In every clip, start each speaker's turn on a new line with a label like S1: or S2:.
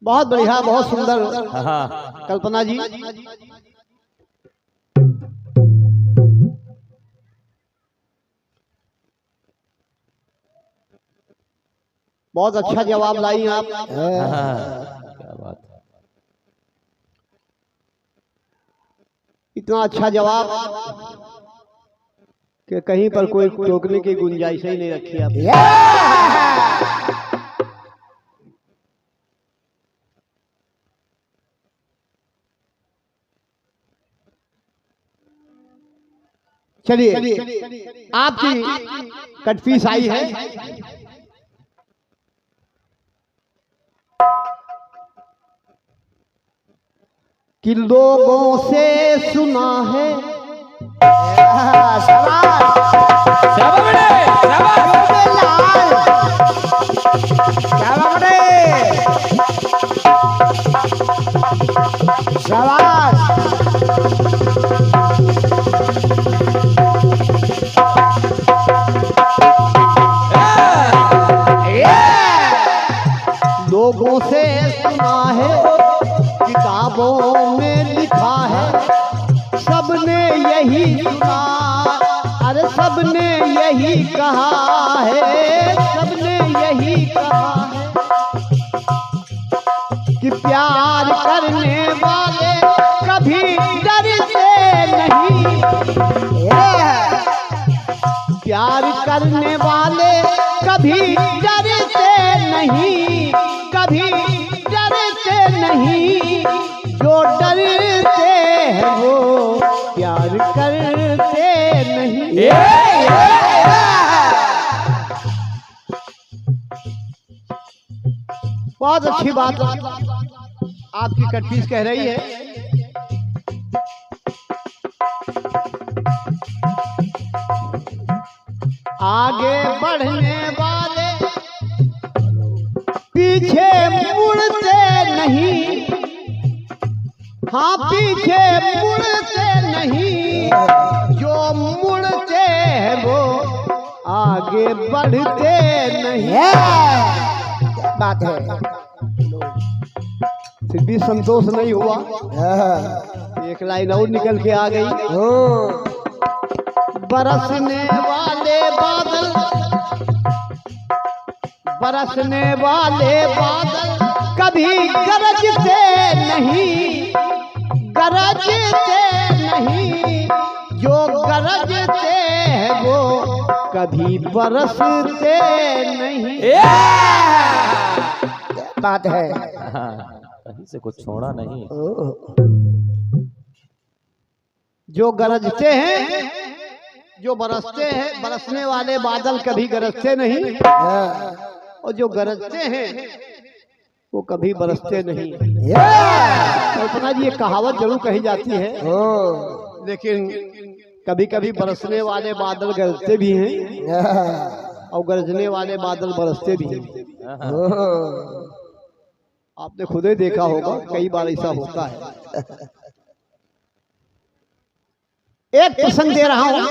S1: बहुत बढ़िया, बहुत सुंदर कल्पना जी। बहुत अच्छा जवाब लाई आप।
S2: क्या बात है।
S1: इतना अच्छा जवाब कि कहीं पर कोई टोकने की गुंजाइश ही नहीं रखी आपने। चलिए आपकी कटपीस आई है। कि लोगों से सुना है। लोगों से सुना है, किताबों में लिखा है, सबने यही सुना, अरे सबने यही कहा है, सबने यही कहा है कि प्यार करने वाले कभी डरते नहीं। प्यार करने वाले कभी डरते नहीं, कभी डरते नहीं, जो डरते हैं वो प्यार करते नहीं। बहुत अच्छी बात आपकी कटपीस कह रही है। आगे बढ़ने वाले पीछे मुड़ते नहीं, हाँ पीछे मुड़ते नहीं, जो मुड़ते हैं वो आगे बढ़ते नहीं। बात है। फिर भी संतोष नहीं हुआ, एक लाइन और निकल के आ गई। बरसने वाले बादल, बरसने वाले बादल कभी गरजते नहीं, गरजते नहीं, जो गरजते हैं वो कभी बरसते नहीं। बात है।
S2: कहीं से कुछ छोड़ा नहीं।
S1: जो गरजते हैं, जो बरसते हैं, बरसने वाले बादल कभी गरजते नहीं, और जो गरजते हैं वो कभी बरसते नहीं। कल्पना जी, ये कहावत जरूर कही जाती है, लेकिन कभी कभी बरसने वाले बादल गरजते भी हैं और गरजने वाले बादल बरसते भी हैं। आपने खुद ही देखा होगा, कई बार ऐसा होता है। एक प्रसंग दे रहा हूं।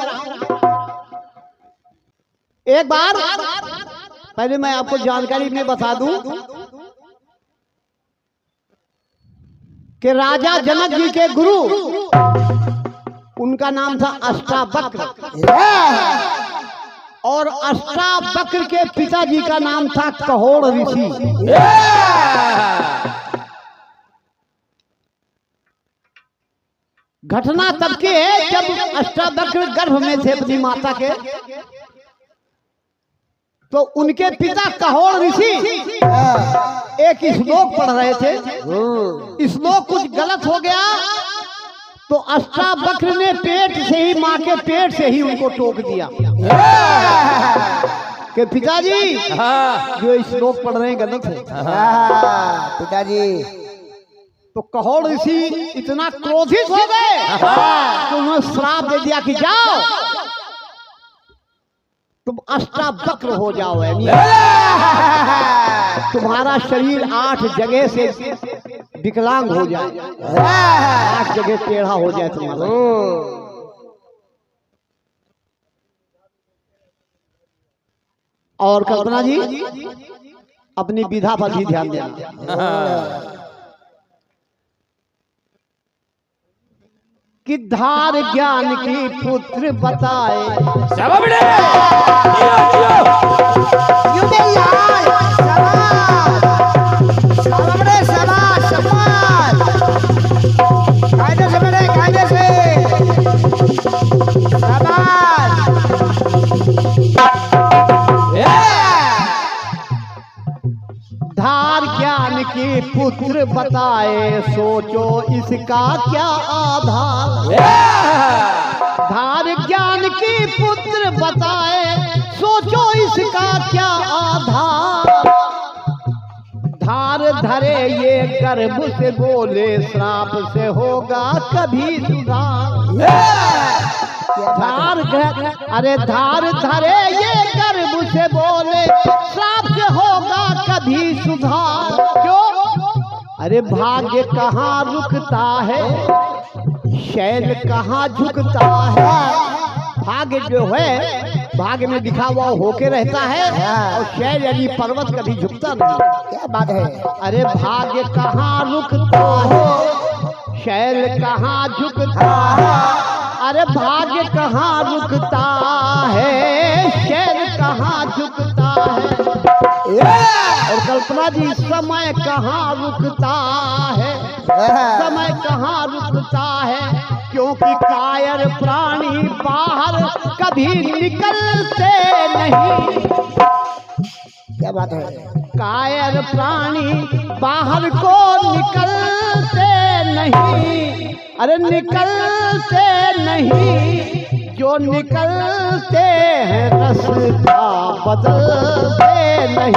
S1: एक बार पहले मैं आपको जानकारी में बता दूं कि राजा जनक जी के गुरु, उनका नाम था अष्टावक्र, और अष्टावक्र के पिताजी का नाम था कहोड़ ऋषि। घटना तब की है जब अष्टावक्र गर्भ में थे अपनी माता के, तो उनके पिता कहोड़ ऋषि एक श्लोक पढ़ रहे थे। श्लोक कुछ गलत हो गया तो अष्टावक्र ने पेट से ही, माँ के पेट से ही उनको टोक दिया कि पिताजी जो श्लोक पढ़ रहे हैं गलत है। पिताजी तो कहोड़ ऋषि इतना क्रोधित हो गए तो उन्होंने श्राप दे दिया कि जाओ तुम अष्टावक्र हो जाओ, तुम्हारा शरीर 8 जगह से विकलांग हो जाए, 8 जगह टेढ़ा हो जाए तुम्हारा। और कल्पना जी, अपनी विधा पर भी ध्यान देना कि धार ज्ञान की पुत्र बताए धार ज्ञान की पुत्र बताए सोचो इसका क्या आधार। धार ज्ञान की पुत्र बताए सोचो इसका क्या आधार। धार धरे ये गर्भ से बोले श्राप से होगा कभी सुधार। अरे धार धरे ये गर्भ से बोले श्राप से होगा कभी सुधार। क्यों? अरे भाग्य कहाँ रुकता है, शैल कहाँ झुकता है। भाग्य जो है भाग्य में दिखा हुआ होके रहता है और शैल यानी पर्वत कभी झुकता नहीं। क्या बात है। अरे भाग्य कहाँ रुकता है, शैल कहाँ झुकता है। अरे भाग्य कहाँ रुकता है, शैल कहाँ झुकता है। और कल्पना जी समय कहाँ रुकता है, समय कहाँ रुकता है। क्योंकि कायर प्राणी बाहर कभी निकलते नहीं। क्या बात है। कायर प्राणी बाहर को निकलते नहीं। अरे निकलते नहीं, जो निकलते हैं रास्ता बदलते नहीं।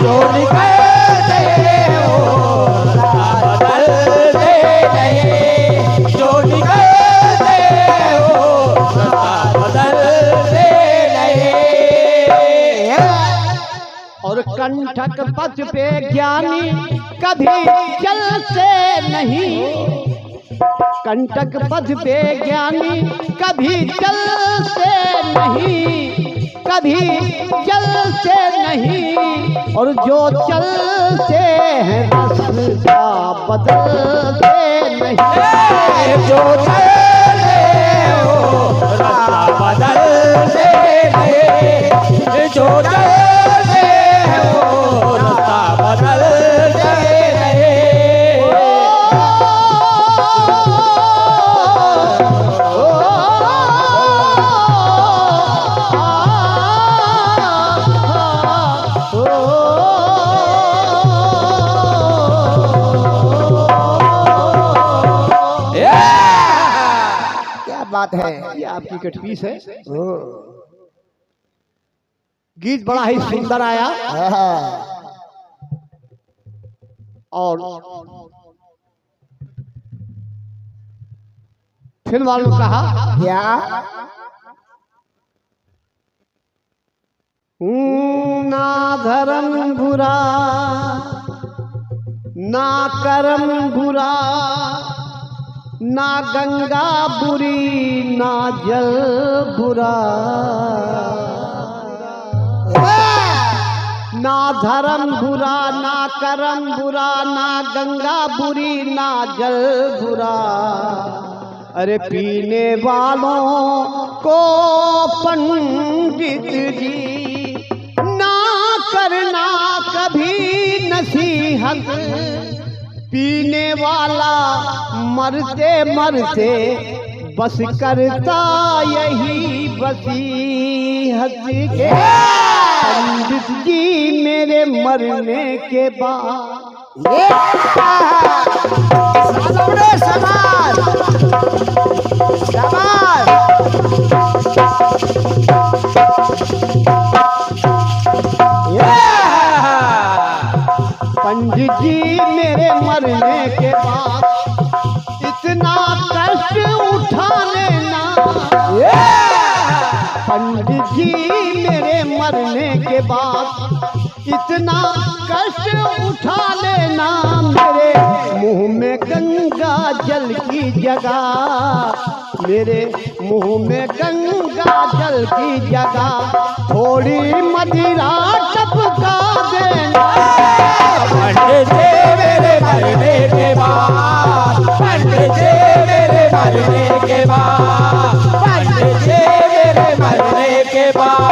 S1: जो निकलते हो रास्ता बदलते नहीं। जो निकलते हो रास्ता बदलते नहीं। और कंटक पथ पे ज्ञानी कभी चलते नहीं। कंटक पथ पे ज्ञानी कभी चलते नहीं, कभी चलते नहीं। और जो चलते हैं रास्ता बदलते नहीं। जो चलते हो रास्ता बदलते नहीं। जो चलते हो रास्ता बदलते नहीं। बात है। ये आपकी कटपीस है। गीत बड़ा ही सुंदर आया। और फिर वालों कहा क्या ना धर्म बुरा ना कर्म बुरा ना गंगा बुरी ना जल बुरा। ना धर्म बुरा ना कर्म बुरा ना गंगा बुरी ना जल बुरा। अरे पीने वालों को पंडित जी ना करना कभी नसीहत। पीने वाला मरते मरते बस करता यही वसीयत के। पंडित जी मेरे मरने के बाद पंडित जी मेरे मरने के बाद इतना कष्ट उठा लेना। पंडित जी मेरे मरने के बाद इतना कष्ट उठा लेना। मेरे मुंह में गंगा जल की जगह, मेरे मुंह में गंगा जल की जगह थोड़ी मदिरा टपका देना।
S2: पंडित जी मेरे मरने के बाद, पंडित जी मेरे मरने के बाद, पंडित जी मेरे मरने के बाद।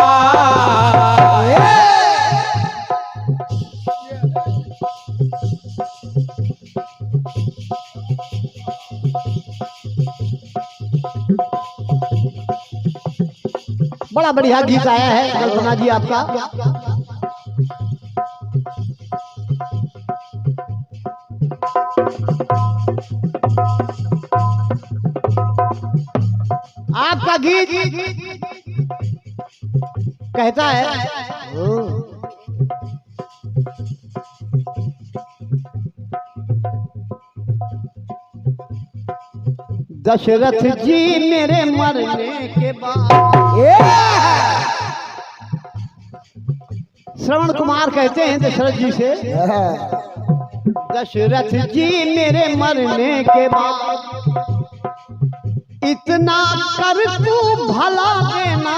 S1: बड़ा बढ़िया गीत आया है कल्पना जी आपका। आपका गीत कहता है दशरथ जी मेरे मरने के बाद। श्रवण कुमार कहते हैं दशरथ जी से, दशरथ जी मेरे मरने के बाद इतना कर तू भला देना।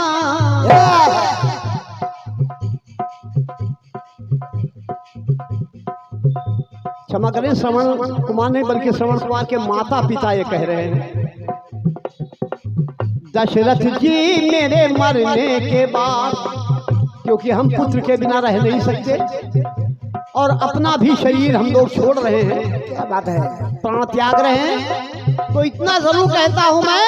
S1: क्षमा करें, श्रवण कुमार नहीं बल्कि श्रवण कुमार के माता पिता ये कह रहे हैं, दशरथ जी मेरे मरने के बाद, क्योंकि हम पुत्र के बिना रह नहीं सकते और अपना भी शरीर हम लोग छोड़ रहे हैं। क्या बात है, प्राण त्याग रहे हैं, तो इतना जरूर कहता हूं मैं,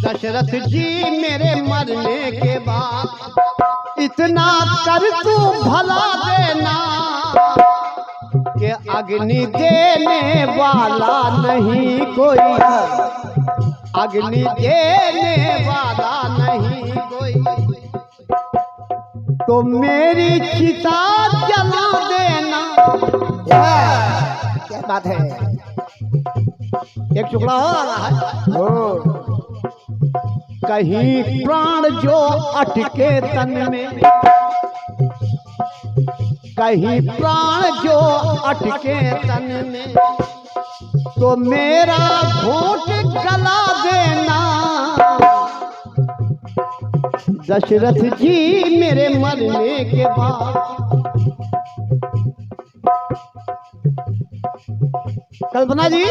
S1: दशरथ जी मेरे मरने के बाद इतना कर तू भला देना कि अग्नि देने वाला नहीं कोई, अग्नि देने वाला नहीं कोई, तो मेरी चिता जला देना। क्या बात है, एक टुकड़ा हो रहा है। कहीं प्राण जो अटके तन में, कहीं प्राण जो अटके तन में, तो मेरा घोट गला देना। दशरथ जी मेरे मरने के बाद। कल्पना जी,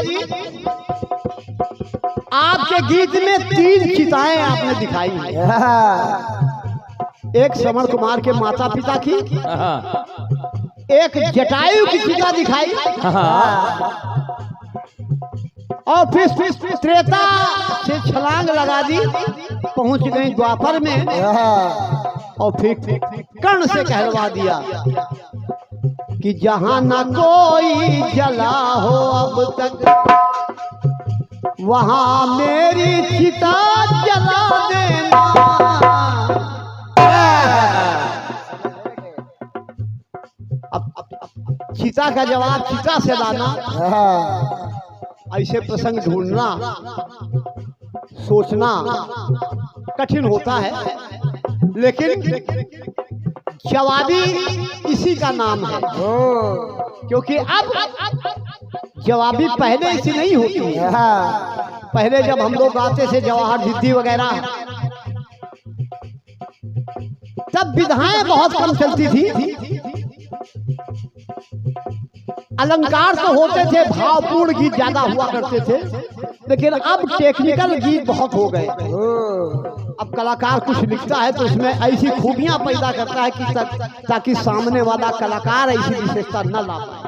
S1: आपके गीत में 3 चिताएं आपने दिखाई हैं। एक श्रवण कुमार के माता पिता की, एक जटायु की चिता दिखाई, और फिर त्रेता से छलांग लगा दी, पहुंच गई द्वापर में, और फिर कर्ण से कहलवा दिया कि जहां न कोई जला हो अब तक, वहां मेरी चिता जला देना। अब चिता का जवाब चिता से लाना, ऐसे प्रसंग ढूंढना सोचना कठिन होता है, लेकिन जवाबी इसी का नाम है, क्योंकि अब जवाबी पहले इसी नहीं होती है। पहले जब हम लोग गाते थे जवाहर जिद्दी वगैरह, तब विधाएं बहुत कम चलती थी, अलंकार तो होते थे, भावपूर्ण गीत ज्यादा हुआ करते थे, लेकिन अब टेक्निकल गीत बहुत हो गए। अब कलाकार कुछ लिखता है तो उसमें ऐसी खूबियां पैदा करता है कि ताकि सामने वाला कलाकार ऐसी विशेषता न ला पाए।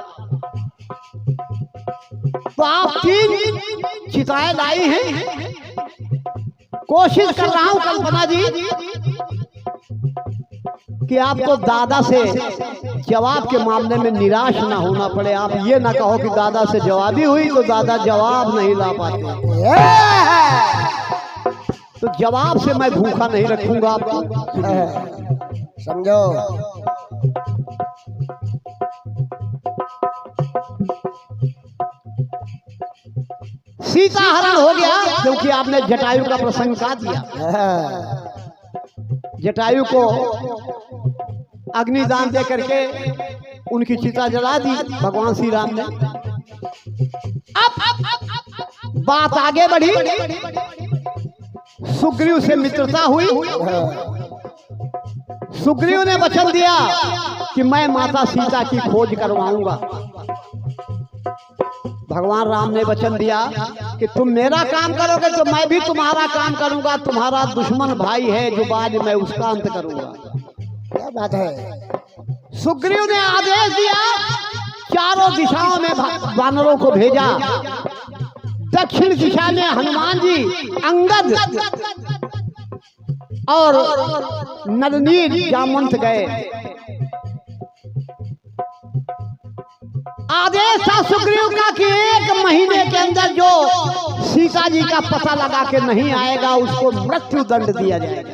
S1: तो आप 3 चिताएं लाई हैं, कोशिश कर रहा हूं कल्पना जी कि आपको दादा से जवाब के मामले में निराश ना होना पड़े। आप ये ना कहो कि दादा से जवाबी हुई तो दादा जवाब नहीं ला पाते, तो जवाब से मैं भूखा नहीं रखूंगा आपको, समझो। सीता हरण हो गया क्योंकि आपने जटायु का प्रसंग का दिया। जटायु को अग्निदान दे करके उनकी चिता जला दी भगवान श्री राम ने। अब बात आगे बढ़ी सुग्रीव से मित्रता हुई। सुग्रीव ने वचन दिया कि मैं माता सीता की खोज करवाऊंगा। भगवान राम ने वचन दिया कि तुम मेरा काम करोगे तो मैं भी तुम्हारा काम करूंगा। तुम्हारा दुश्मन भाई है जो बाद मैं उसका अंत करूंगा।
S3: क्या बात है।
S1: सुग्रीव ने आदेश दिया, चारों दिशाओं में वानरों को भेजा। दक्षिण दिशा में हनुमान जी, अंगद और नलनील जामवंत गए। आदेश था सुग्रीव का कि 1 महीने के अंदर जो सीता जी का पता लगा के नहीं आएगा उसको मृत्यु दंड दिया जाएगा।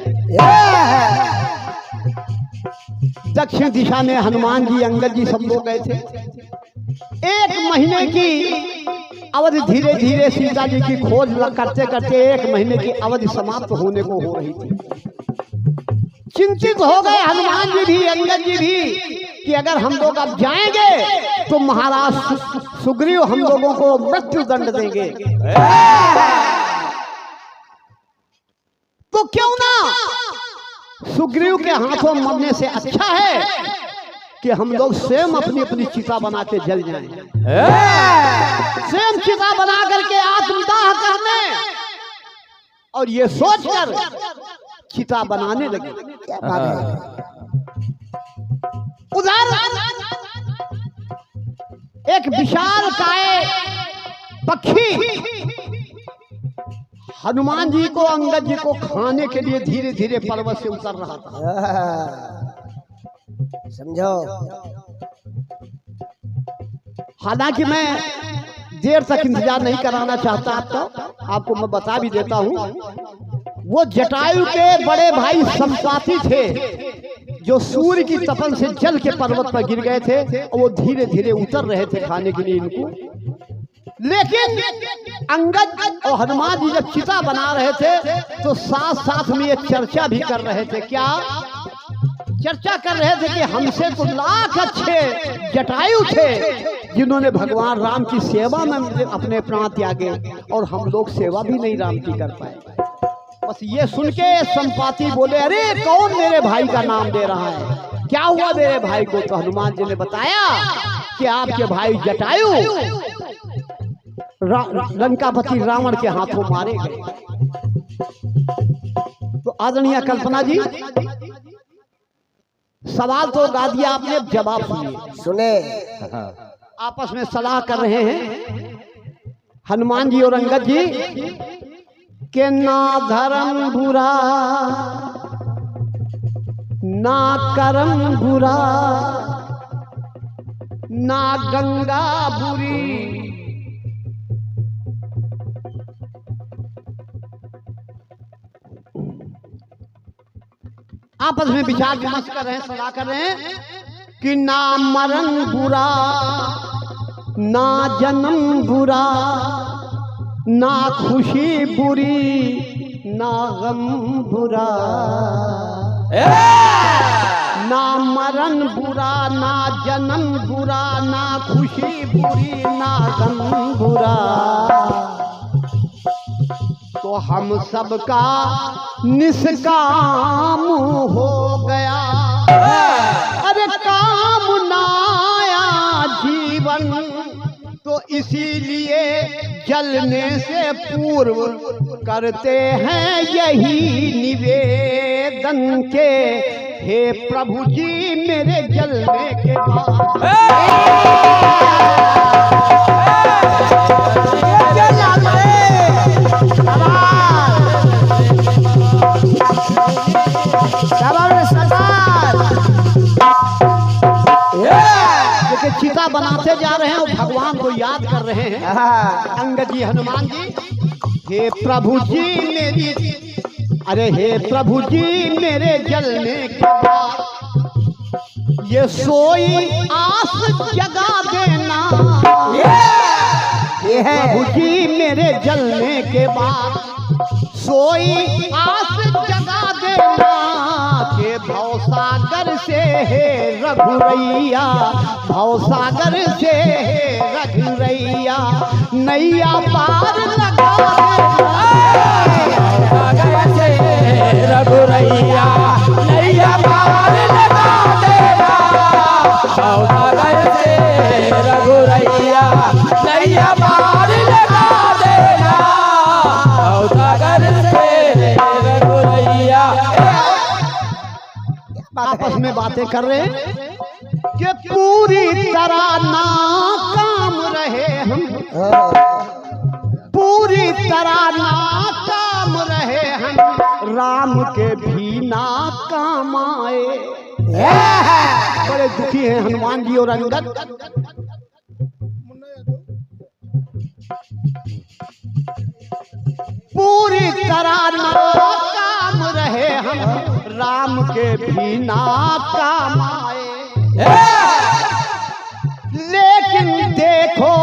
S1: दक्षिण दिशा में हनुमान जी, अंगद जी सब लोग गए थे। 1 महीने की अवधि, धीरे धीरे सीता जी की खोज करते करते 1 महीने की अवधि समाप्त होने को हो रही थी। चिंतित हो गए हनुमान जी भी, अंगद जी भी कि अगर हम लोग अब जाएंगे तो महाराज सुग्रीव हम लोगों को मृत्यु दंड देंगे। तो क्यों ना सुग्रीव के हाथों मरने से अच्छा है कि हम लोग स्वयं अपनी अपनी चिता बना के जल जाएं। स्वयं चिता बना करके आत्मदाह करने और ये सोचकर चिता बनाने लगे।
S3: क्या बात है।
S1: उधर एक विशाल काय पक्षी हनुमान जी को, अंगद जी को खाने के लिए धीरे धीरे पर्वत से उतर रहा था।
S3: समझो।
S1: हालांकि मैं देर तक इंतजार नहीं कराना चाहता आपको मैं बता भी देता हूं। वो जटायु के बड़े भाई संपाति थे जो सूर्य की तपन से जल के पर्वत पर गिर गए थे और वो धीरे धीरे उतर रहे थे खाने के लिए इनको। लेकिन अंगद और हनुमान जी जब चिता बना रहे थे तो साथ साथ में ये चर्चा भी कर रहे थे। क्या चर्चा कर रहे थे कि हमसे तो लाख अच्छे जटायु थे जिन्होंने भगवान राम की सेवा में अपने प्राण त्यागे और हम लोग सेवा भी नहीं राम की कर पाए। बस ये सुन के संपाति बोले, अरे कौन मेरे भाई का नाम दे रहा है, क्या हुआ मेरे भाई को? तो हनुमान जी ने बताया कि आपके भाई जटायु लंकापति रावण के हाथों मारे गए। तो आदरणीय कल्पना जी, सवाल तो गा दिया आपने, जवाब
S3: सुने।
S1: आपस में सलाह कर रहे हैं हनुमान जी और अंगद जी के ना धर्म बुरा ना कर्म बुरा ना गंगा बुरी, आपस में विचार विमर्श कर रहे हैं, सलाह कर रहे हैं कि ना मरण बुरा ना जन्म बुरा ना खुशी बुरी ना गम बुरा। ना मरण बुरा ना जन्म बुरा ना खुशी बुरी ना गम बुरा। तो हम सबका निष्काम हो गया, अरे काम ना आया जीवन, तो इसीलिए जलने से पूर्व करते हैं यही निवेदन के, हे प्रभु जी मेरे जलने के बाद चिता बनाते जा रहे हैं और भगवान को याद कर रहे हैं। अंगद जी, हनुमान जी, हे प्रभु जी मेरी, अरे हे प्रभु जी मेरे जलने के बाद ये सोई आस जगा देना, प्रभु जी मेरे जलने के बाद सोई आस जगा देना, के भवसागर से है रघुरैया, भवसागर से है रघुरैया, नैया पार लगा देना।
S2: पार लगा देना भवसागर से रघुरैया नैया पार लगा देना भवसागर से रघुरैया।
S1: आपस में बातें कर रहे हैं कि पूरी तरह नाकाम रहे हम, पूरी तरह नाकाम रहे हम, राम के भी नाकाम आए। बड़े दुखी हैं हनुमान जी और अंगद। पूरी तरह नाकाम रहे हम, राम के भी नाकाम आए। लेकिन देखो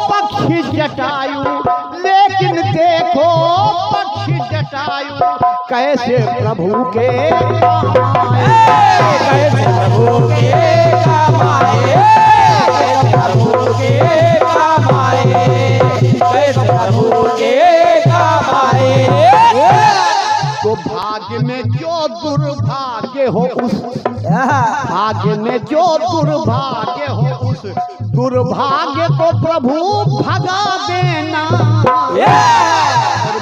S1: पक्षी जटायु, लेकिन देखो पक्षी जटायु कैसे प्रभु के काम आए,
S2: कैसे प्रभु के काम आए, कैसे प्रभु के काम आए, कैसे प्रभु के काम आए।
S1: तो भाग्य में जो दुर्भाग्य हो उस, भाग्य में जो दुर्भाग्य हो उस दुर्भाग्य को प्रभु भगा देना।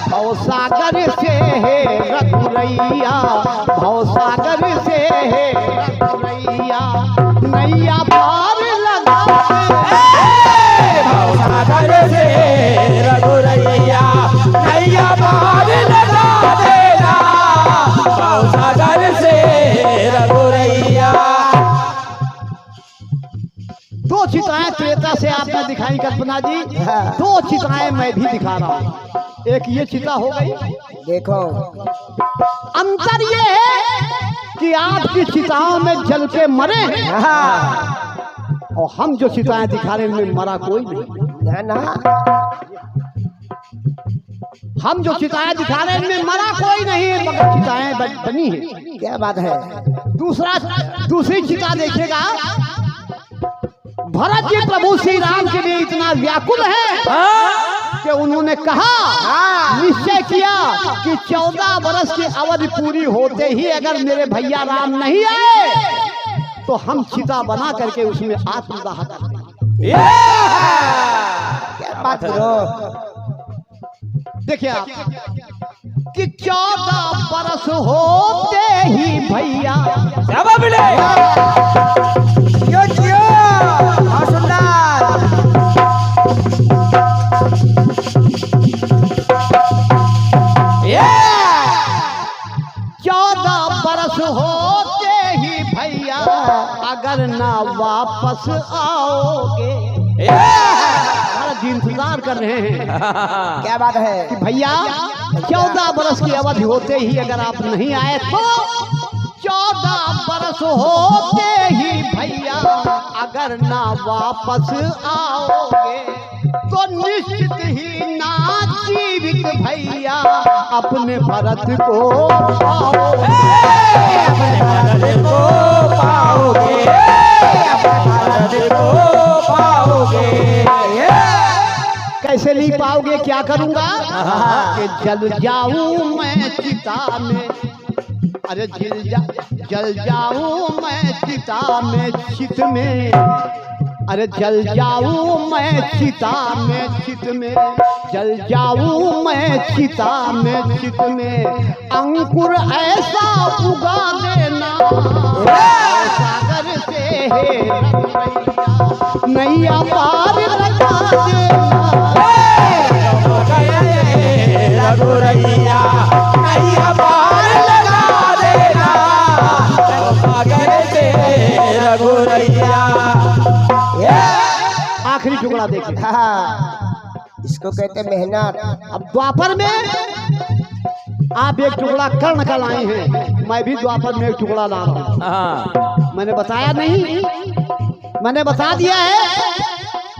S1: भवसागर से है रघुरैया, भवसागर से है रघुरैया नैया पार लगा
S2: भवसागर से रघुरैया नैया पार लगा देना भवसागर से रघुरैया।
S1: दो चिताएं त्रेता से आपने दिखाई कल्पना जी, दो चिताएं मैं भी दिखा रहा हूँ। एक ये चिता हो गई,
S3: देखो
S1: अंतर ये है कि आपकी चिताओं में जल के मरे हैं और हम जो चिताएं दिखा रहे हैं उनमें मरा कोई नहीं।
S3: ना ना
S1: हम जो चिताएं दिखा रहे हैं इनमें मरा कोई नहीं है, मगर चिताएं बनी है।
S3: क्या बात है।
S1: दूसरी चिता देखिएगा, भरत जी प्रभु श्री राम के लिए इतना व्याकुल है कि उन्होंने कहा, निश्चय किया कि 14 वर्ष की अवधि पूरी होते ही अगर मेरे भैया राम नहीं आए तो हम चिता बना करके उसमें आत्मदाह करेंगे।
S3: क्या बात करो।
S1: देखिए आप कि 14 वर्ष होते ही भैया
S3: जियो जियो बहुत सुंदर।
S1: 14 वर्ष होते ही भैया अगर ना वापस आओगे। जी इंतजार कर रहे हैं
S3: क्या बात है
S1: कि भैया 14 वर्ष की अवधि होते ही अगर आप नहीं आए तो 14 वर्ष होते ही भैया अगर ना वापस आओगे तो निश्चित ही ना जीवित भैया अपने भरत को पाओगे।
S2: अपने भरत को पाओगे, अपने भरत को पाओगे।
S1: कैसे नहीं पाओगे, क्या करूंगा कि जल जाऊं मैं चिता में, अरे जल जाऊं मैं चिता में चित में, अरे जल जाऊं मैं चिता में चित में, जल जाऊं मैं चिता में चित में, अंकुर ऐसा उगा देना सागर से है नैया पार लगा देना।
S2: रघुरैया नैया पार लगा देना सागर से रघुरैया।
S1: आखिरी टुकड़ा देखिए,
S3: इसको कहते मेहनत।
S1: अब द्वापर में आप एक टुकड़ा कर्ण का लाए हैं, मैं भी द्वापर में एक टुकड़ा ला रहा हूं। मैंने बताया नहीं, मैंने बता दिया है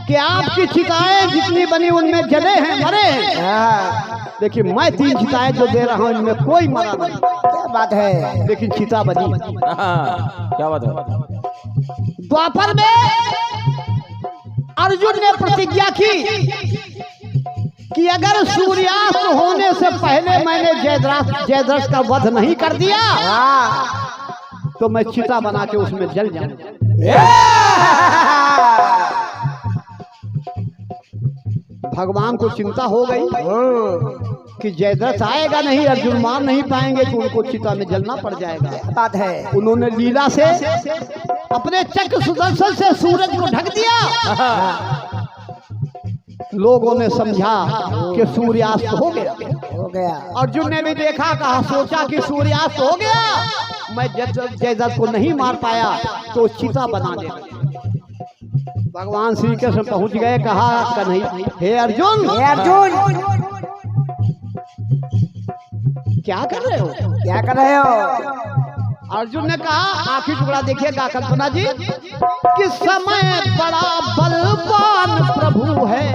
S1: कि आपकी चिताएं जितनी बनी उनमें जले हैं, मरे हैं। देखिए मैं 3 चिताएं जो दे रहा हूं इनमें कोई मरा नहीं।
S3: क्या बात है।
S1: लेकिन चिता बनी।
S2: क्या बात है।
S1: द्वापर में अर्जुन ने प्रतिज्ञा की कि अगर सूर्यास्त होने से पहले मैंने जयद्रथ का वध नहीं कर दिया तो मैं चिता बना के उसमें जल जाऊंगा। भगवान को चिंता हो गई कि जयद्रथ आएगा नहीं, अर्जुन मार नहीं पाएंगे तो उनको चिता में जलना पड़ जाएगा।
S3: बात है।
S1: उन्होंने लीला से अपने चक्र सुदर्शन से सूरज को ढक दिया। लोगों ने समझा कि सूर्यास्त हो गया।
S3: हो गया।
S1: अर्जुन ने भी देखा, कहा सोचा कि सूर्यास्त हो गया, मैं जयद्रथ को नहीं मार पाया तो चिता बना दे। भगवान श्री कृष्ण पहुंच गए, कहा कन्हैया, हे अर्जुन,
S3: हे अर्जुन,
S1: क्या कर रहे हो?
S3: क्या कर रहे हो?
S1: अर्जुन ने कहा, आखिरी टुकड़ा देखिएगा कल्पना जी, कि समय बड़ा बलवान प्रभु है।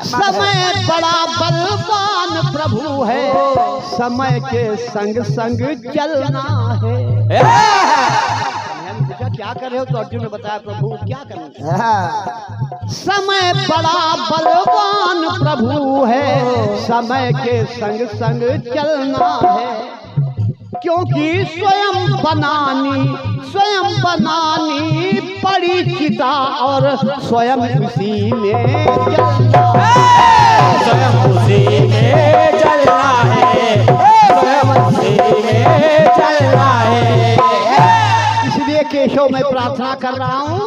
S1: समय बड़ा बलवान प्रभु है, समय के संग संग चलना है। पूछा क्या कर रहे हो? तो अर्जुन ने बताया, प्रभु क्या करें? समय बड़ा बलवान प्रभु है, समय के संग संग चलना है, क्योंकि स्वयं बनानी पड़ी चिता और स्वयं उसी में चलना है।
S2: स्वयं उसी में चलना है, स्वयं उसी में चलना है।
S1: इसलिए केशव मैं प्रार्थना कर रहा हूँ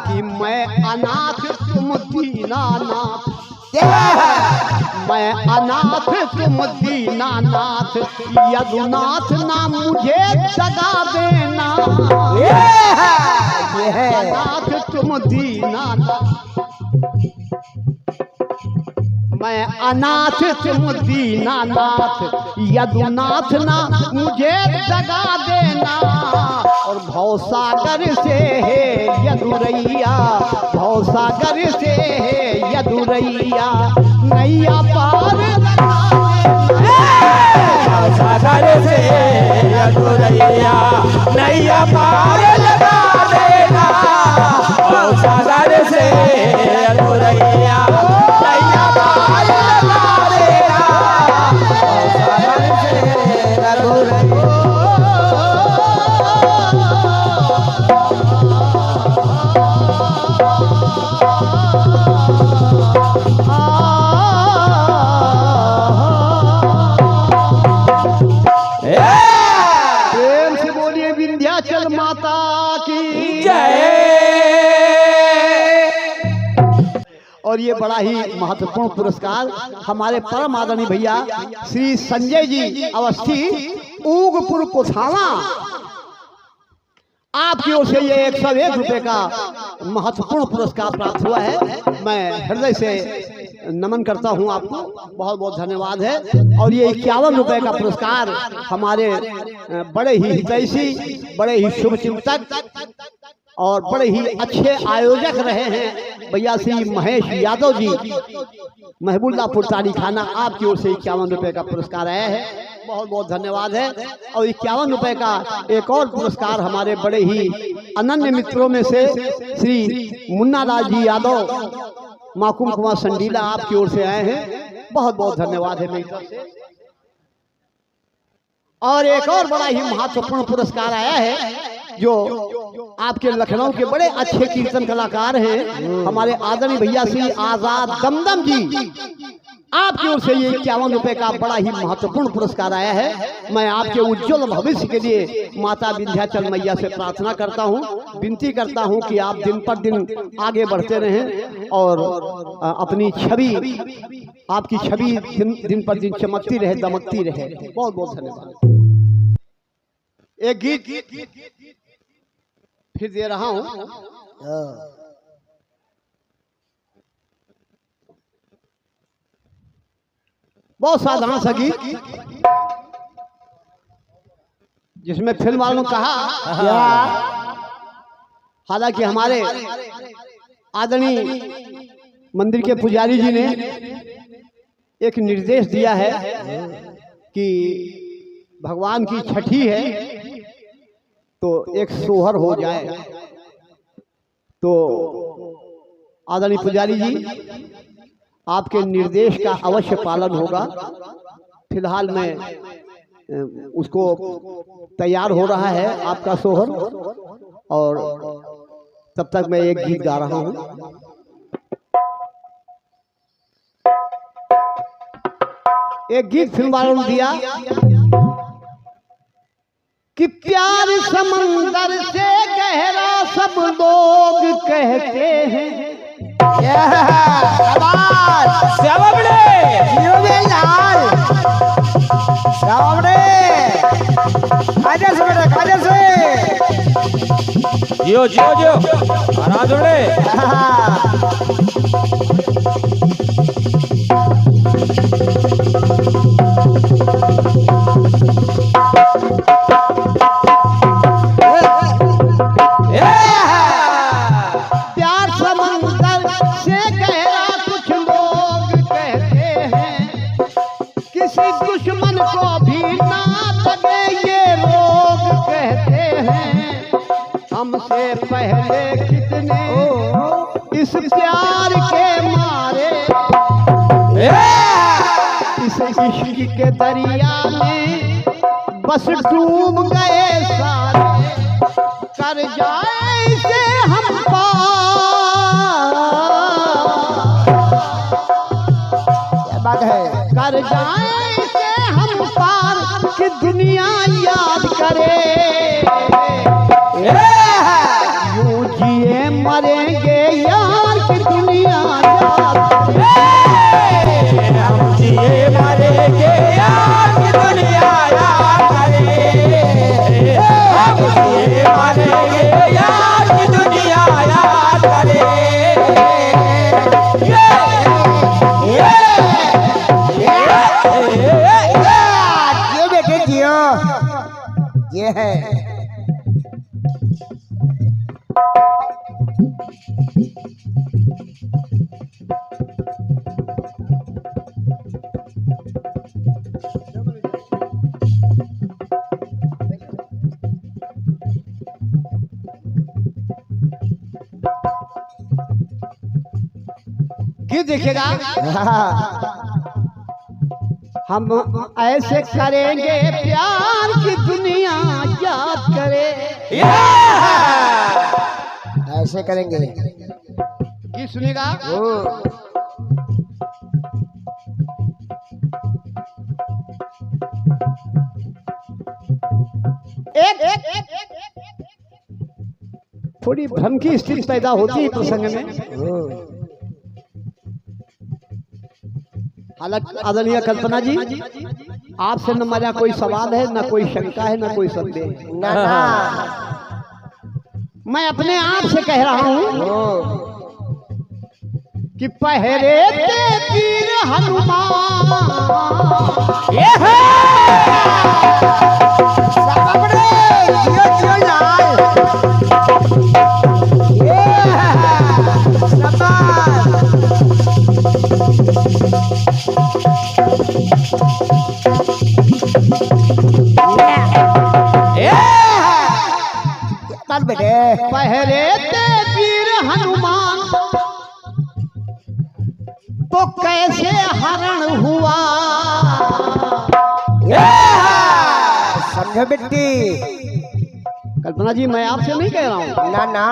S1: कि मैं अनाथ तुम दीनानाथ, मैं अनाथ तुम दीनानाथ, यदुनाथ ना मुझे दगा देना। अनाथ तुम दीनानाथ, मैं अनाथ तुम दीनानाथ, यदुनाथ ना मुझे दगा देना। और भवसागर से है यदुरैया, भवसागर से है यदुरैया, नैया पार
S2: भवसागर से यदुरैया, नैया पार लगा देना। भवसागर से यदुरैया, नैया पार लगा देना। भवसागर से यदुरैया।
S1: प्रेम से बोलिए विंध्याचल माता की
S2: जय।
S1: और ये बड़ा ही महत्वपूर्ण पुरस्कार हमारे परम आदरणीय भैया श्री संजय जी अवस्थी ऊगपुर कोठावा, आपकी ओर से ये 101 रुपए का महत्वपूर्ण पुरस्कार प्राप्त हुआ है। मैं हृदय से नमन करता हूं आपको, बहुत बहुत धन्यवाद है। और ये 51 रुपए का पुरस्कार हमारे बड़े ही हितैषी, बड़े ही शुभचिंतक और बड़े ही अच्छे आयोजक रहे हैं भैया श्री महेश यादव जी, महबूल्लापुर तारी खाना, आपकी ओर से 51 रुपए का पुरस्कार आया है, बहुत बहुत धन्यवाद है। और 51 रुपए का एक और पुरस्कार हमारे बड़े ही अनन्य मित्रों में से श्री मुन्ना लाल जी यादव, माकुम कुमार संडीला, आपकी ओर से आए हैं, बहुत बहुत धन्यवाद है मेरी तरफ से। और एक और बड़ा ही महत्वपूर्ण पुरस्कार आया है जो आपके लखनऊ के बड़े अच्छे कीर्तन कलाकार हैं, हमारे आदरणीय भैया श्री आजाद दमदम जी, आपकी ओर से ये 51 रुपए का बड़ा ही महत्वपूर्ण पुरस्कार आया है। मैं आपके उज्जवल भविष्य के लिए माता विंध्याचल मैया से प्रार्थना करता हूँ, विनती करता हूँ कि आप दिन पर दिन आगे बढ़ते रहें और अपनी छवि, आपकी छवि दिन पर दिन चमकती रहे, दमकती रहे। बहुत बहुत धन्यवाद। एक गीत फिर दे रहा हूँ, बहुत साधारण सा गीत, जिसमें फिल्म वालों ने कहा, हालांकि हमारे आदरणीय मंदिर के पुजारी जी ने एक निर्देश दिया है कि भगवान की छठी है तो एक सोहर हो जाए, तो आदरणीय पुजारी जी, आपके निर्देश का अवश्य पालन होगा। फिलहाल मैं उसको तैयार हो रहा है आपका सोहर, और तब तक मैं एक गीत गा रहा हूं। एक गीत फिल्म वालों ने दिया कि प्यार समंदर से गहरा सब लोग कहते हैं।
S2: जियो जियो जियो आराम जोड़े।
S1: प्यार समंदर से गहरा कुछ लोग कहते हैं, किसी दुश्मन को भी ना लगे ये लोग कहते हैं। हमसे पहले कितने इस प्यार के मारे इस इश्क के दरिया में बस डूब गए सारे। कर जाए इसे हम पार,
S3: क्या बात है।
S1: कर जाए इसे हम पार कि दुनिया याद करे। यूं जिए मरेंगे यार कि दुनिया याद करे।
S2: हम जिए मरेंगे यार की दुनिया याद करे। हम जिए मरेंगे यार की दुनिया याद करे।
S3: जियो बेटे जियो, ये है।
S1: गीत देखिएगा। हम ऐसे करेंगे प्यार की दुनिया याद करे।
S3: ऐसे करेंगे।
S1: गीत सुनिएगा। एक थोड़ी भ्रम की स्थिति पैदा होती है प्रसंग में। हालांकि आदरणीय कल्पना जी, आपसे न मेरा कोई सवाल है, न कोई शंका है, न कोई संदेह है।
S3: ना ना,
S1: मैं अपने आप से कह रहा हूं कि पहरे ते वीर हनुमान
S3: जियो जियो लाल। बेटे
S1: पहरे ते वीर हनुमान तो कैसे हरण हुआ।
S3: समझो बेटी।
S1: कल्पना जी, मैं आपसे नहीं कह रहा हूं,
S3: ना ना,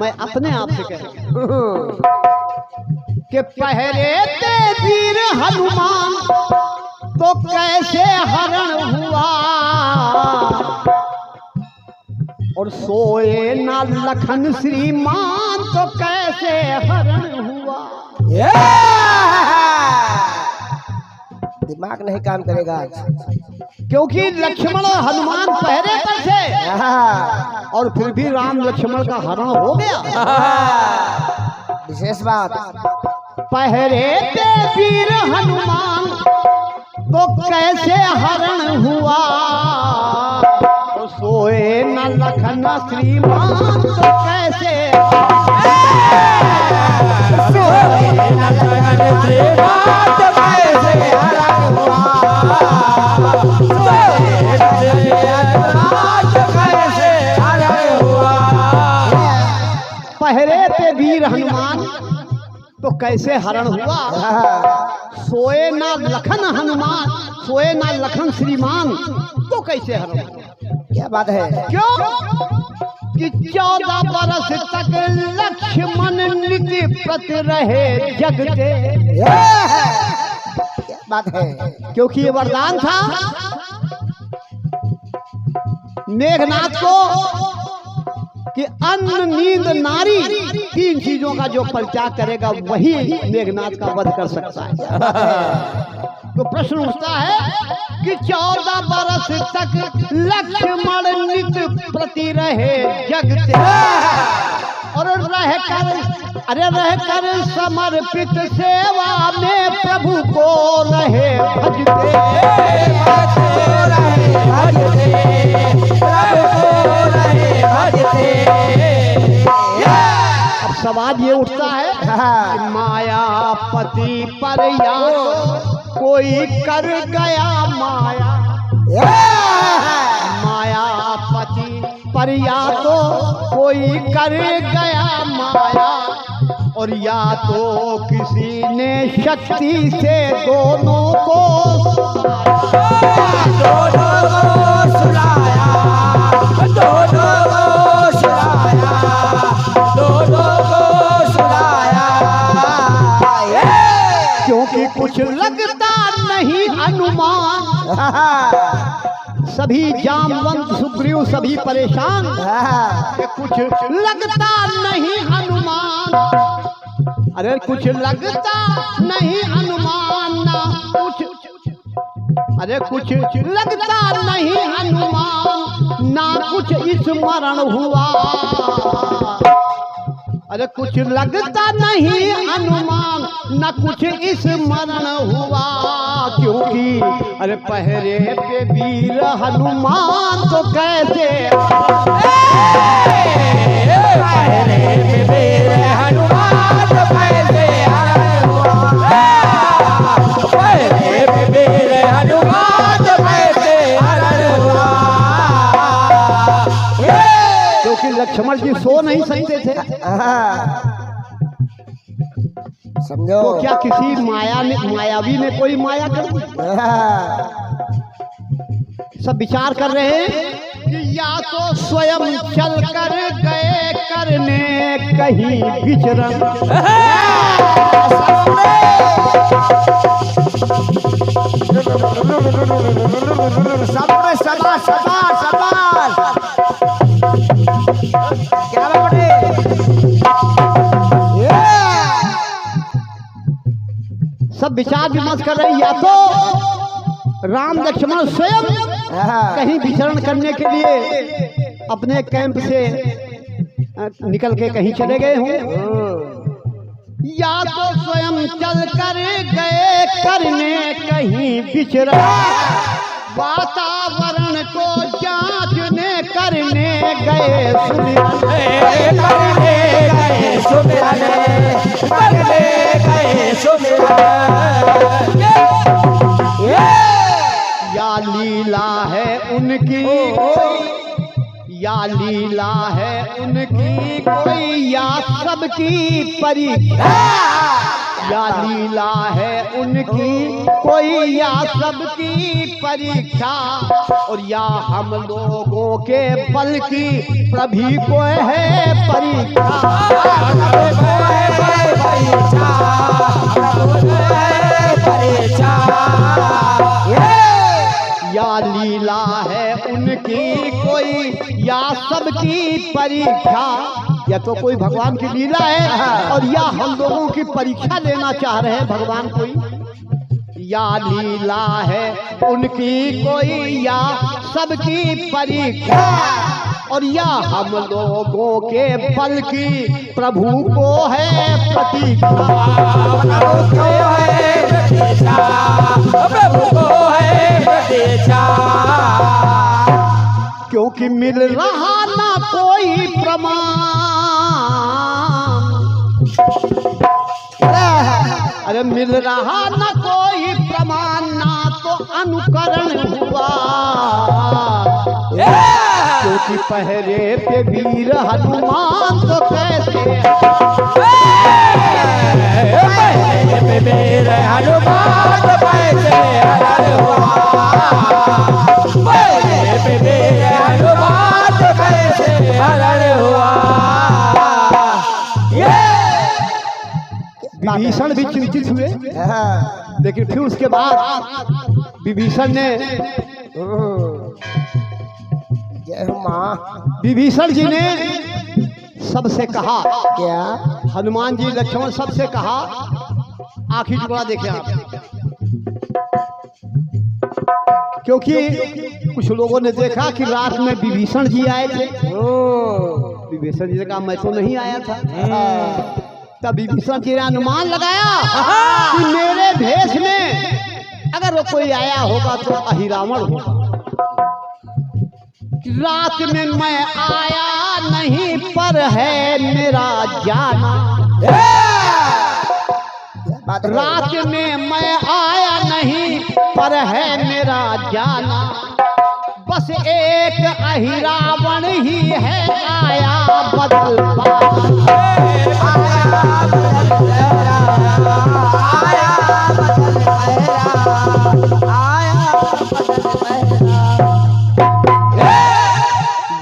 S1: मैं अपने आप से कह रहा हूं कि पहरे ते वीर हनुमान तो कैसे हरण हुआ। और सोए ना लखन श्रीमान तो कैसे हरण हुआ।
S3: दिमाग नहीं काम करेगा
S1: क्योंकि लक्ष्मण और हनुमान पहरे पर थे और फिर भी राम लक्ष्मण का हरण हो गया।
S3: विशेष बात।
S1: पहरे ते वीर हनुमान तो कैसे हरण हुआ। और सोए न लखन श्रीमान तो कैसे
S2: सोए न लखन श्रीमान तो कैसे हरण हुआ। सोए न लखन श्रीमान तो कैसे हरण हुआ।
S1: पहरे कैसे हरण हुआ। सोए ना लखन हनुमान, सोए ना लखन श्रीमान, तो कैसे हरण हुआ।
S3: क्या बात है।
S1: क्यों कि 14 बरस तक लक्ष्मण नित्य प्रति रहे जगते।
S3: क्या बात है।
S1: क्योंकि ये वरदान था मेघनाथ को कि अन्न नींद नारी, 3 चीजों का जो परित्याग करेगा वही मेघनाथ का वध कर सकता है। तो प्रश्न उठता है कि 14 बरस तक लक्ष्मण नित्य प्रति रहे जगते और रहकर समर्पित सेवा में प्रभु को रहे भजते। अब सवाल ये उठता है कि मायापति पर या कोई कर गया माया, मायापति पर या तो कोई कर गया माया, और या तो किसी ने शक्ति से दोनों को
S2: सुलाया, दोनों को सुलाया, दोनों को सुलाया।
S1: क्योंकि कुछ लगता नहीं अनुमान, सभी जामवंत सुग्रीव सभी परेशान, कुछ लगता नहीं अनुमान। अरे कुछ लगता नहीं अनुमान ना कुछ, अरे कुछ लगता नहीं अनुमान ना कुछ स्मरण हुआ। अरे कुछ लगता नहीं अनुमान न कुछ स्मरण हुआ। क्योंकि अरे पहरे पे वीर हनुमान तो कैसे,
S2: पहरे पे वीर हनुमान तो कैसे हरण हुआ, पहरे पे वीर हनुमान तो कैसे हरण हुआ।
S1: क्योंकि लक्ष्मण जी सो नहीं सकते थे।
S3: समझो।
S1: तो क्या किसी मायावी ने कोई माया कर दी। सब विचार कर रहे हैं कि या तो स्वयं चल कर गए करने कहीं विचरण,
S3: शाबाश शाबाश शाबाश शाबाश। क्या बेटे।
S1: सब विचार विमर्श कर रहे हैं या तो राम लक्ष्मण स्वयं कहीं विचरण करने के लिए अपने कैंप से निकल के कहीं चले गए हों, या तो स्वयं चल कर गए करने कहीं विचरण, वातावरण को जांचने करने गए सुमिरन,
S2: करने गए सुमिरन, करने गए सुमिरन।
S1: या लीला है उनकी, या लीला है उनकी कोई या सबकी परीक्षा, या लीला है उनकी कोई या सबकी परीक्षा, और या हम लोगों के बल की प्रभु को है परीक्षा। या लीला है उनकी कोई या सबकी परीक्षा, या तो कोई भगवान की लीला है और या हम लोगों की परीक्षा लेना चाह रहे हैं भगवान कोई। या लीला है उनकी कोई या सबकी परीक्षा, और या हम लोगों के बल की प्रभु को है प्रतीक्षा।
S2: प्रभु को है प्रतीक्षा।
S1: क्योंकि मिल रहा ना कोई प्रमाण, अरे मिल रहा ना कोई प्रमाण ना तो अनुकरण हुआ। क्योंकि पहरे पे वीर हनुमान तो कैसे
S2: पहले पे मेरे हनुमान कैसे हरण हुआ, पहले पे मेरे हनुमान कैसे हरण हुआ। ये
S1: विभीषण भी चिंतित हुए, लेकिन फिर उसके बाद विभीषण ने
S3: जय हो माँ।
S1: विभीषण जी ने सबसे कहा,
S3: क्या?
S1: हनुमान जी लक्ष्मण सबसे कहा, आखिरी टुकड़ा देखें आप, क्योंकि कुछ लोगों ने देखा कि रात में विभीषण जी आए थे। विभीषण जी ने कहा मैं तो नहीं आया था। तब विभीषण जी ने अनुमान लगाया कि मेरे भेष में अगर वो कोई आया होगा तो अहिरावण होगा। रात में मैं आया नहीं पर है मेरा जाना, रात में मैं आया नहीं पर है मेरा जाना, बस एक अहिरावण ही है आया बदल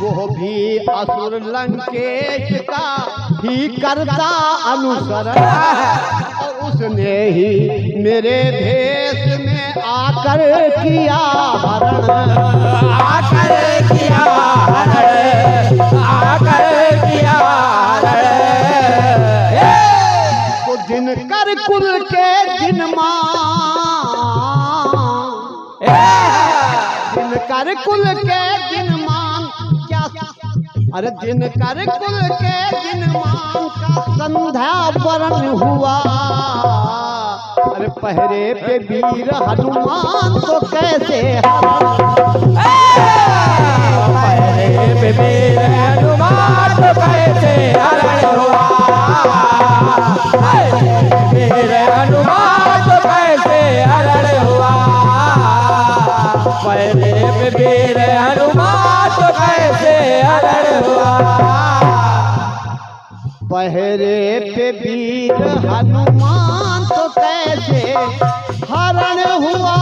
S1: वो भी असुर लंकेश का ही करता अनुसरण, और उसने ही मेरे भेष में आकर किया हरण,
S2: आकर किया हरण, आकर किया हरण।
S1: तो दिनकर कुल के दिनमान, दिनकर कुल के दिनमान क्या, अरे दिनकर कुल के दिनमान का संध्या वरण हुआ। अरे पहरे पे वीर हनुमान तो कैसे
S2: पहले पे मेरे हनुमान कैसे हरण हुआ, मेरे हनुमान कैसे हरण हुआ, पहले पे मेरे हनुमान कैसे हरण हुआ,
S1: पहरे पे वीर हनुमान तो कैसे हरण हुआ।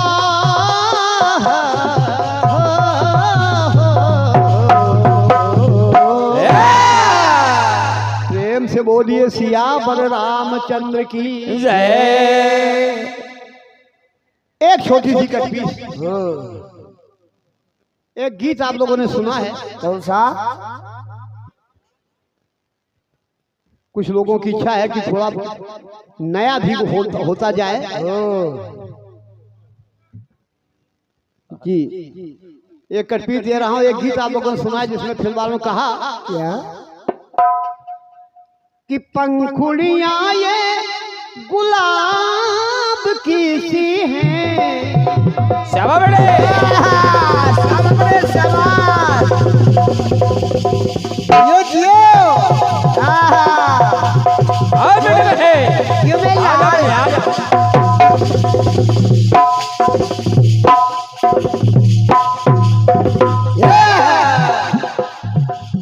S1: प्रेम से बोलिए सियावर रामचंद्र की
S2: जय।
S1: एक छोटी सी कटपीस, एक गीत आप लोगों ने सुना है,
S3: कौन सा?
S1: कुछ लोगों की इच्छा है कि थोड़ा नया भी होता जाए जी। एक कटपीस दे रहा हूं, एक गीत आप लोगों ने सुना है जिसमें फिल्म वालों ने कहा
S3: क्या?
S1: कि पंखुड़ियां ये गुलाब की सी हैं,
S2: शाबाश बेटे,
S3: शाबाश बड़े शाबाश। यो जियो।
S2: और बेटे
S3: क्यों मेरी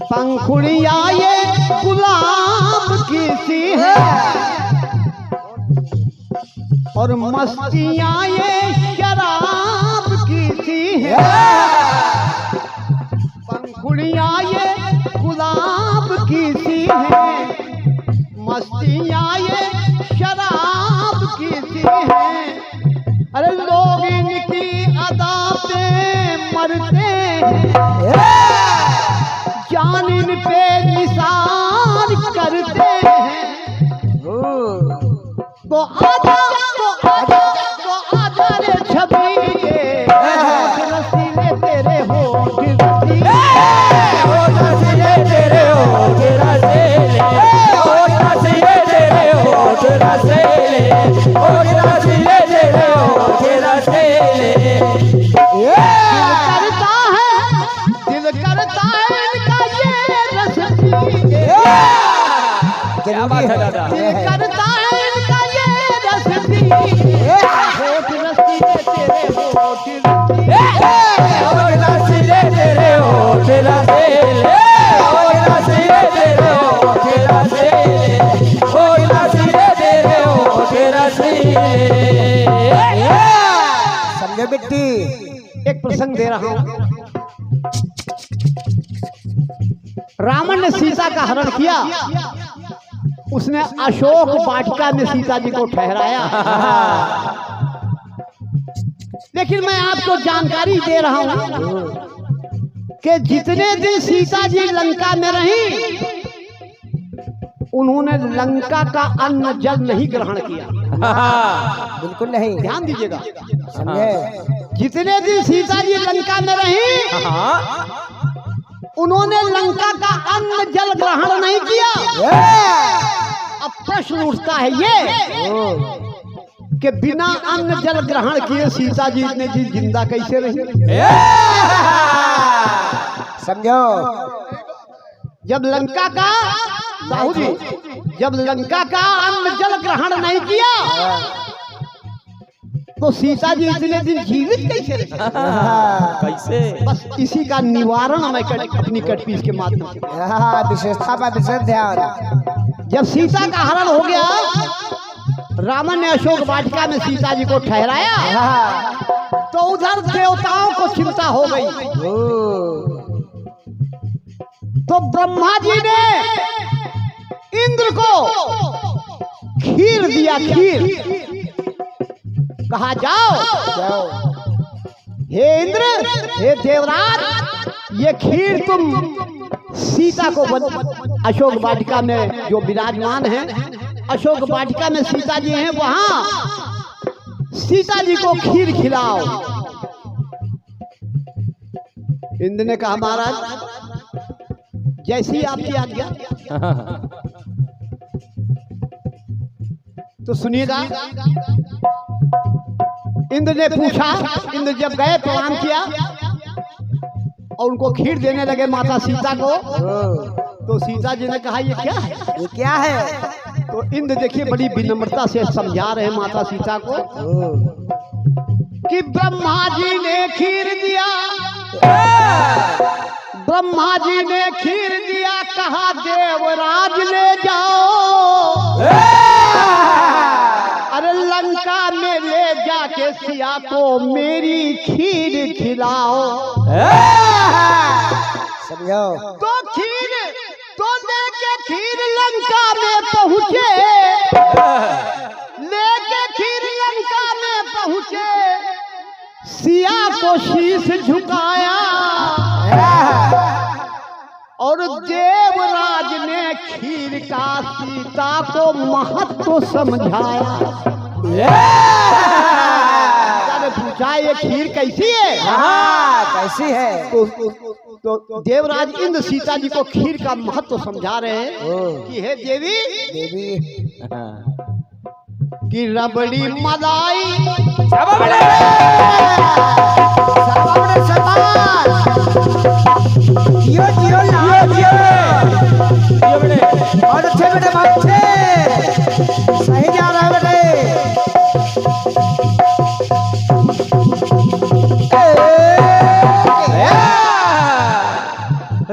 S1: पंखुड़ियां ये गुलाब की सी है, और मस्तियां ये शराब की सी है। पंखुड़ियां ये गुलाब की सी है, मस्तियां ये शराब की सी है। अरे लोग इनकी अदा पे मरते हैं, जान इन पे निसार करते हैं। तो आजा तो आजा तो आजा रे छबीले, होठ रसीले तेरे होठ रसीले,
S2: होठ रसीले तेरे होठ रसीले, होठ रसीले तेरे होठ रसीले, होठ रसीले
S3: समझो बिट्टी।
S1: एक प्रसंग दे रहा हूं। रावण ने सीता का हरण किया, उसने अशोक वाटिका में सीता जी को ठहराया। लेकिन मैं आपको जानकारी दे रहा हूं कि जितने दिन सीता जी लंका में रही, उन्होंने लंका का अन्न जल नहीं ग्रहण किया।
S3: बिल्कुल नहीं,
S1: ध्यान दीजिएगा,
S3: समझे।
S1: जितने दिन सीता जी लंका में रही, उन्होंने लंका का अन्न जल ग्रहण नहीं किया। अब प्रश्न उठता है ये कि बिना अन्न जल ग्रहण किए सीता जी इतने दिन जिंदा कैसे रही?
S3: समझो।
S1: जब लंका का साहू जी, जब लंका का अन्न जल ग्रहण नहीं किया, तो सीता जी इतने दिन जीवित कैसे रही?
S2: कैसे?
S1: बस इसी का निवारण मैं अपनी कटपीस के माध्यम से।
S3: विशेषता पर विशेष ध्यान।
S1: जब सीता का हरण हो गया, रावण ने अशोक वाटिका में सीता जी को ठहराया, तो उधर देवताओं को चिंता हो गई। तो ब्रह्मा जी ने इंद्र को खीर दिया, खीर। कहा जाओ, हे इंद्र, हे देवराज, ये खीर तुम सीता को अशोक वाटिका में जो विराजमान है, अशोक वाटिका में सीता जी हैं, वहां सीता जी को खीर खिलाओ। इंद्र ने कहा महाराज जैसी आपकी आज्ञा। तो सुनिएगा, इंद्र ने पूछा, इंद्र जब गए प्रणाम किया और उनको खीर देने लगे माता सीता को, तो सीता जी ने कहा ये क्या है?
S3: ये क्या है?
S1: तो इंद्र देखिए बड़ी विनम्रता से समझा रहे हैं माता सीता को कि ब्रह्मा जी ने खीर दिया, ब्रह्मा जी ने खीर दिया, कहा देवराज ले जाओ, अरे लंका में ले जाके सिया को मेरी खीर खिलाओ।
S3: समझो।
S1: तो खीर तो लेके खीर लंका में पहुंचे, लेके खीर लंका में पहुंचे, सिया को शीश झुकाया और देवराज ने खीर का सीता को महत्व समझाया। पूछा ये खीर कैसी है?
S3: कैसी है?
S1: तो देवराज इंद्र सीता जी को खीर का महत्व समझा रहे हैं कि हे देवी,
S3: देवी
S1: कि रबड़ी मलाई
S3: जियो जियो बहुत अच्छे बेटे, बहुत अच्छे, सही जा रहा है बेटे।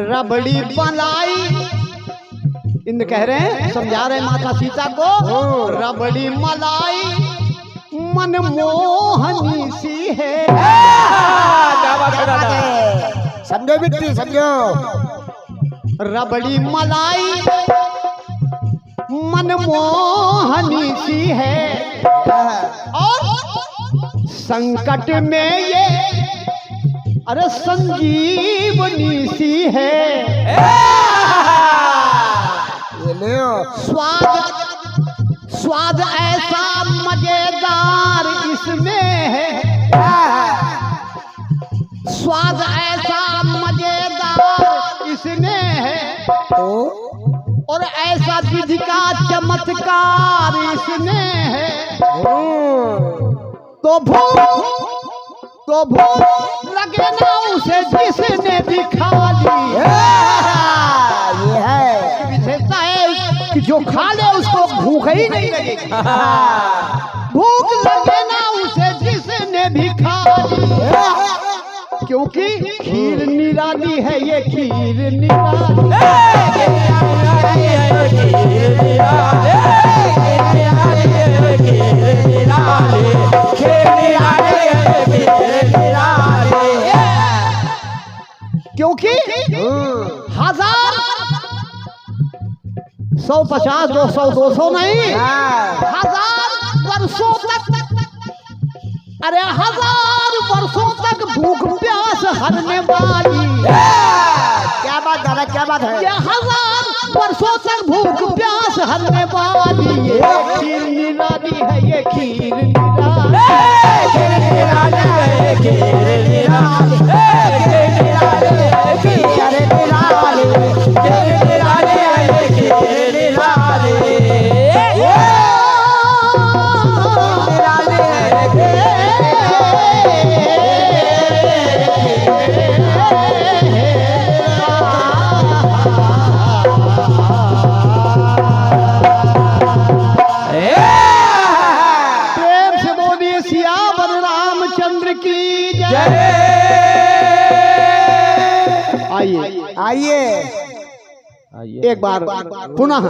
S1: रबड़ी मलाई, इंद्र कह रहे हैं, समझा रहे हैं माता सीता को, रबड़ी मलाई मनमोहनी सी है।
S3: समझो बिट्टी, समझो।
S1: रबड़ी मलाई मनमोहनी सी है और संकट में ये अरे संजीवनी सी है।
S3: ये लो
S1: स्वाद ऐसा मजेदार इसमें है, स्वाद ऐसा मजेदार इसमें है, और ऐसा विधि का चमत्कार इसमें है। तो भूख लगे ना उसे जिसने दिखा दी।
S3: ये है
S1: विशेषता है कि जो खा ले उसको भूख ही नहीं लगेगी। भूख लगे ना उसे जिसने भी खा दी, क्योंकि खीर निराली है, ये खीर निराली। 150, 200, 200 नहीं,
S3: हाँ
S1: 1000 वर्षों तक, अरे 1000 वर्षों तक भूख प्यास हरने वाली,
S3: क्या बात दादा, क्या बात है?
S1: ये 1000 वर्षों तक भूख प्यास हरने वाली, ये खीर निराली है, ये खीर प्रेम से बोलिए सियावर रामचंद्र की जय। आइए
S3: आइए
S1: एक बार पुनः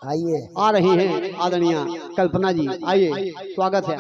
S3: आइए।
S1: आ रही हैं आदरणीय कल्पना जी, आइए स्वागत है।